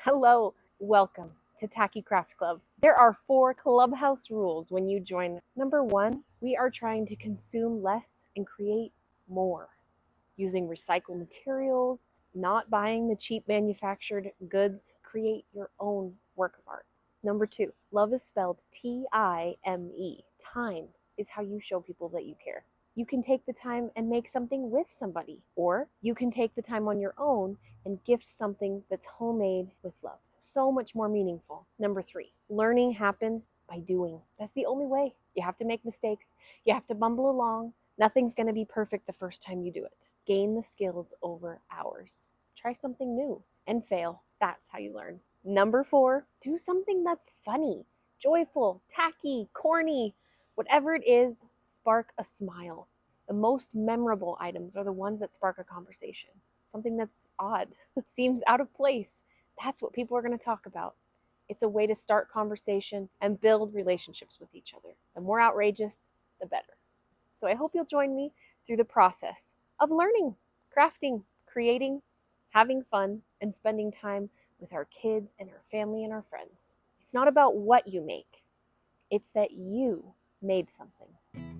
Hello, welcome to Tacky Craft Club. There are 4 Clubhouse rules when you join. Number 1, we are trying to consume less and create more, using recycled materials, not buying the cheap manufactured goods. Create your own work of art. Number 2, love is spelled Time. Time is how you show people that you care. You can take the time and make something with somebody, or you can take the time on your own and gift something that's homemade with love. So much more meaningful. Number 3, learning happens by doing. That's the only way. You have to make mistakes. You have to bumble along. Nothing's going to be perfect the first time you do it. Gain the skills over hours. Try something new and fail. That's how you learn. Number 4, do something that's funny, joyful, tacky, corny. Whatever it is, spark a smile. The most memorable items are the ones that spark a conversation. Something that's odd, seems out of place. That's what people are going to talk about. It's a way to start conversation and build relationships with each other. The more outrageous, the better. So I hope you'll join me through the process of learning, crafting, creating, having fun, and spending time with our kids and our family and our friends. It's not about what you make, it's that you made something.